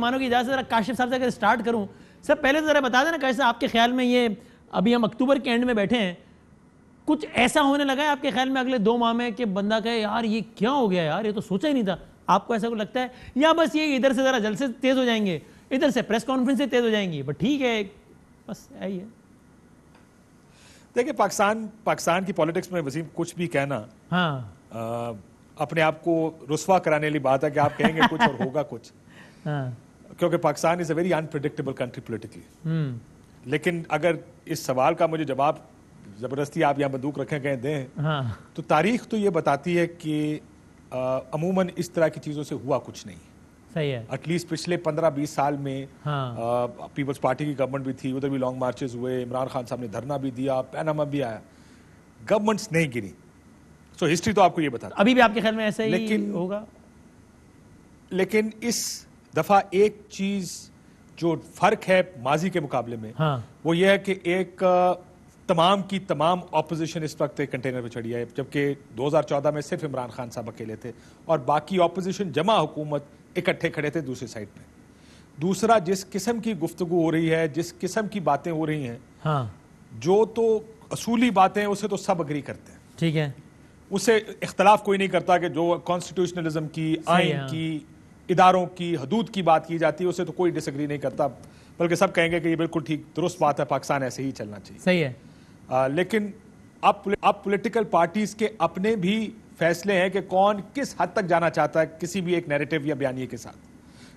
مہمانوں کی اجازت ذرا کاشف صاحب سے اگر اسٹارٹ کروں. سر پہلے تو ذرا بتا دینا کاشف صاحب آپ کے خیال میں یہ ابھی ہم اکتوبر کے اینڈ میں بیٹھے ہیں, کچھ ایسا ہونے لگا ہے آپ کے خیال میں اگلے 2 ماہ میں کہ بندہ کہے یار یہ کیا ہو گیا یار, یہ تو سوچا ہی نہیں تھا؟ آپ کو ایسا کو لگتا ہے یا بس یہ ادھر سے ذرا جلسے تیز ہو جائیں گے, ادھر سے پریس کانفرنس سے تیز ہو جائیں گی, بس ٹھیک ہے بس یہی ہے؟ دیکھیں پاکستان کی پولیٹکس میں وسیم کچھ بھی کہنا ہاں اپنے آپ کو رسوا کرانے والی بات ہے کہ آپ کہیں گے کچھ اور ہوگا کچھ, کیونکہ Pakistan is a very unpredictable country politically. لیکن اگر اس سوال کا مجھے جواب زبردستی آپ یہاں بندوق رکھیں کہیں دیں تو تاریخ تو یہ بتاتی ہے کہ عموماً اس طرح کی چیزوں سے ہوا کچھ نہیں. صحیح ہے. ایٹ لیسٹ پچھلے 15-20 سال میں پیپلز پارٹی کی گورنمنٹ بھی تھی, ادھر بھی لانگ مارچز ہوئے, عمران خان صاحب نے دھرنا بھی دیا, پیناما بھی آیا, گورنمنٹس نہیں گری. سو ہسٹری تو آپ کو یہ بتا ابھی بھی آپ کے خیال میں ایسا ہی ہوگا. لیکن اس دفعہ ایک چیز جو فرق ہے ماضی کے مقابلے میں وہ یہ ہے کہ ایک تمام کی تمام اپوزیشن اس وقت ایک کنٹینر پہ چڑھی ہے, جبکہ 2014 میں صرف عمران خان صاحب اکیلے تھے اور باقی اپوزیشن جمع حکومت اکٹھے کھڑے تھے دوسری سائڈ پہ. دوسرا, جس قسم کی گفتگو ہو رہی ہے, جس قسم کی باتیں ہو رہی ہیں, جو تو اصولی باتیں اسے تو سب اگری کرتے ہیں, ٹھیک ہے, اسے اختلاف کوئی نہیں کرتا کہ جو کانسٹیٹیوشنلزم کی, آئین کی, اداروں کی, حدود کی بات کی جاتی ہے اسے تو کوئی ڈس ایگری نہیں کرتا, بلکہ سب کہیں گے کہ یہ بالکل ٹھیک درست بات ہے, پاکستان ایسے ہی چلنا چاہیے. صحیح ہے. لیکن اب پولیٹیکل پارٹیز کے اپنے بھی فیصلے ہیں کہ کون کس حد تک جانا چاہتا ہے کسی بھی ایک نیریٹو یا بیانیے کے ساتھ.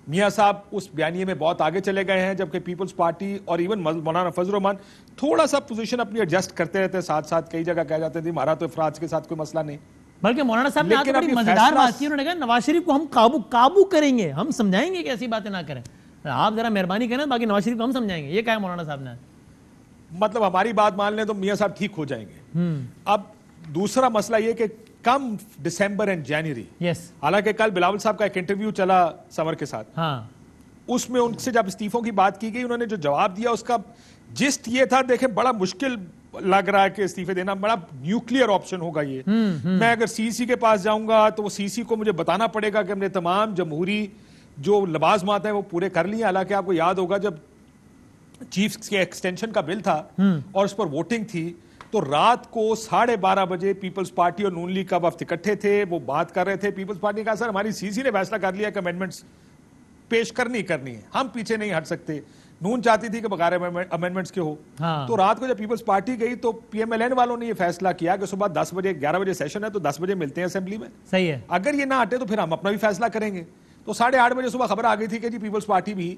میاں صاحب اس بیانیے میں بہت آگے چلے گئے ہیں, جبکہ پیپلز پارٹی اور ایون مولانا فضل الرحمان تھوڑا سا پوزیشن اپنی ایڈجسٹ کرتے رہتے ہیں ساتھ ساتھ. کئی جگہ کہہ جاتے تھے ہمارا تو افراد کے ساتھ کوئی مسئلہ نہیں, بلکہ مولانا صاحب نے بڑی مزیدار بات کی, انہوں نے کہا نواز شریف کو ہم قابو کریں گے, ہم سمجھائیں گے کہ ایسی باتیں نہ کریں. آپ ذرا مہربانی کریں, باقی نواز شریف کو ہم سمجھائیں گے, یہ کہا ہے مولانا صاحب نے. مطلب ہماری بات مان لیں تو میاں صاحب ٹھیک ہو جائیں گے. اب دوسرا مسئلہ یہ کہ کم دسمبر اینڈ جنوری, حالانکہ کل بلاول صاحب کا ایک انٹرویو چلا سمر کے ساتھ, اس میں ان سے جب استعفوں کی بات کی گئی انہوں نے جو جواب دیا اس کا جسٹ یہ تھا, دیکھیں بڑا مشکل لگ رہا ہے کہ استعفے دینا بڑا نیوکلیئر آپشن ہوگا یہ. میں اگر سی سی کے پاس جاؤں گا تو وہ سی سی کو مجھے بتانا پڑے گا کہ ہم نے تمام جمہوری جو لوازمات ہیں وہ پورے کر لیے. حالانکہ آپ کو یاد ہوگا جب چیف کے ایکسٹینشن کا بل تھا اور اس پر ووٹنگ تھی تو رات کو 12:30 بجے پیپلز پارٹی اور نون لیگ کا وفد اکٹھے تھے, وہ بات کر رہے تھے. پیپلز پارٹی نے کہا سر ہماری سی سی نے فیصلہ کر لیا کہ امینڈمنٹس پیش کرنی ہے, ہم پیچھے نہیں ہٹ سکتے. نون چاہتی تھی کہ بغیر امینڈمنٹس کے ہو. تو رات کو جب پیپلز پارٹی گئی تو پی ایم ایل این والوں نے یہ فیصلہ کیا کہ صبح 10 بجے 11 بجے سیشن ہے تو 10 بجے ملتے ہیں اسمبلی میں. صحیح ہے. اگر یہ نہ ہٹے تو پھر ہم اپنا بھی فیصلہ کریں گے. تو 8:30 بجے صبح خبر آ گئی تھی کہ جی پیپلز پارٹی بھی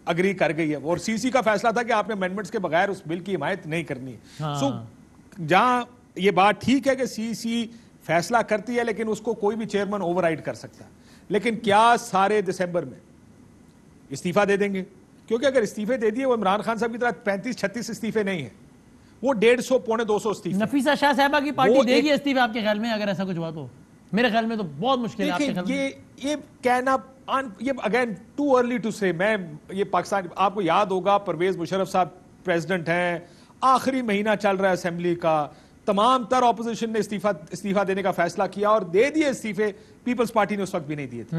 اگری کر گئی ہے, اور سی سی کا فیصلہ تھا کہ آپ نے امینڈمنٹس کے بغیر اس بل کی حمایت نہیں کرنی ہے. سو جہاں یہ بات ٹھیک ہے کہ سی سی فیصلہ کرتی ہے لیکن اس کو کوئی بھی چیئرمین اوور رائڈ کر سکتا ہے. لیکن کیا سارے دسمبر میں استعفیٰ دے دیں گے؟ کیونکہ اگر استعفے دے دیے وہ عمران خان صاحب کی طرح 35-36 استعفے نہیں ہیں, وہ 150-200 استعفے. نفیسہ شاہ صاحبہ کی پارٹی دے گی استعفیٰ آپ کے خیال میں اگر ایسا کچھ ہوا تو؟ میرے خیال میں تو بہت مشکل ہے. یہ کہنا یہ اگین ٹو ارلی ٹو سے. میں یہ پاکستان, آپ کو یاد ہوگا پرویز مشرف صاحب پریزیڈنٹ ہیں, آخری مہینہ چل رہا ہے اسمبلی کا, تمام تر اپوزیشن نے استعفیٰ دینے کا فیصلہ کیا اور دے دیے استعفے. پیپلز پارٹی نے اس وقت بھی نہیں دیے تھے.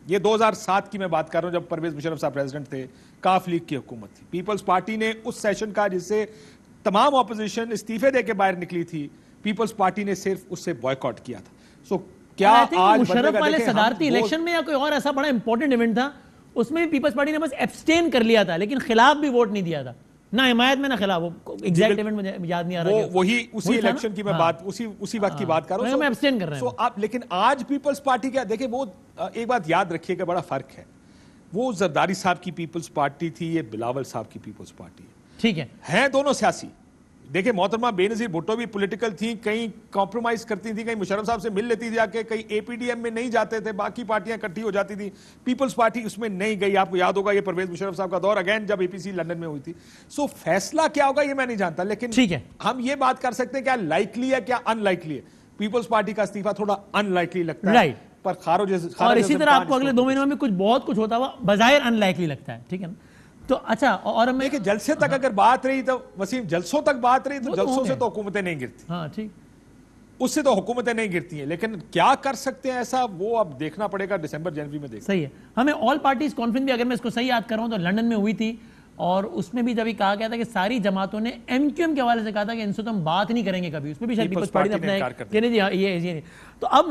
یہ 2007 کی میں بات کر رہا ہوں جب پرویز مشرف صاحب پریزیڈنٹ تھے, کاف لیگ کی حکومت تھی. پیپلز پارٹی نے اس سیشن کا جس سے تمام اپوزیشن استعفے دے کے باہر نکلی تھی, پیپلز پارٹی نے صرف اس سے بائیکاٹ کیا تھا. سو کیا آج مشرف والے صدارتی الیکشن میں یا کوئی اور ایسا بڑا امپورٹنٹ ایونٹ تھا اس میں بھی پیپلز پارٹی نے بس ایبسٹین کر لیا تھا لیکن خلاف بھی ووٹ نہیں دیا تھا, نہ حمایت میں نہ خلاف. وہ ایگزیکٹ ایونٹ مجھے یاد نہیں آ رہا, وہی اسی الیکشن کی میں بات اسی وقت کی بات کر رہا ہوں. میں ایبسٹین کر رہا ہوں. آپ لیکن آج پیپلز پارٹی کیا دیکھیں, وہ ایک بات یاد رکھیے کہ بڑا فرق ہے. وہ زرداری صاحب کی پیپلز پارٹی تھی, یہ بلاول صاحب کی پیپلز پارٹی ہے. ٹھیک ہے, ہیں دونوں سیاسی. دیکھیں محترمہ بے نظیر بھٹو بھی پولیٹیکل تھیں, کہیں کمپرومائز کرتی تھیں, کہیں مشرف صاحب سے مل لیتی تھی جا کے, کہیں اے پی ڈی ایم میں نہیں جاتے تھے, باقی پارٹیاں اکٹھی ہو جاتی تھی. پیپلز پارٹی اس میں نہیں گئی. آپ کو یاد ہوگا یہ پرویز مشرف صاحب کا دور اگین جب اے پی سی لندن میں ہوئی تھی. سو فیصلہ کیا ہوگا یہ میں نہیں جانتا, لیکن ہم یہ بات کر سکتے ہیں کیا لائکلی ہے کیا ان لائکلی ہے. پیپلز پارٹی کا استعفیٰ تھوڑا ان لائکلی لگتا ہے پر خارج, اور اسی طرح آپ کو اگلے 2 مہینوں میں کچھ بہت کچھ ہوتا ہوا بظاہر ان لائکلی لگتا ہے. ٹھیک ہے نا, تو اچھا. اور میں کہ جلسے تک اگر بات رہی تو وسیم, جلسوں تک بات رہی تو جلسوں سے تو حکومتیں نہیں گرتی. ہاں ٹھیک. اس سے تو حکومتیں نہیں گرتی ہیں، لیکن کیا کر سکتے ہیں ایسا وہ اب دیکھنا پڑے گا، دسمبر جنوری میں دیکھنا. صحیح ہے. ہمیں آل پارٹیز کانفرنس بھی اگر میں اس کو صحیح یاد کر رہا ہوں تو لنڈن میں ہوئی تھی، اور اس میں بھی جب کہا گیا تھا کہ ساری جماعتوں نے ایم کیو ایم کے حوالے سے کہا تھا کہ ان سے تو ہم بات نہیں کریں گے کبھی. اس میں بھی شاید پیپلز پارٹی نے اپنا یہ تو اب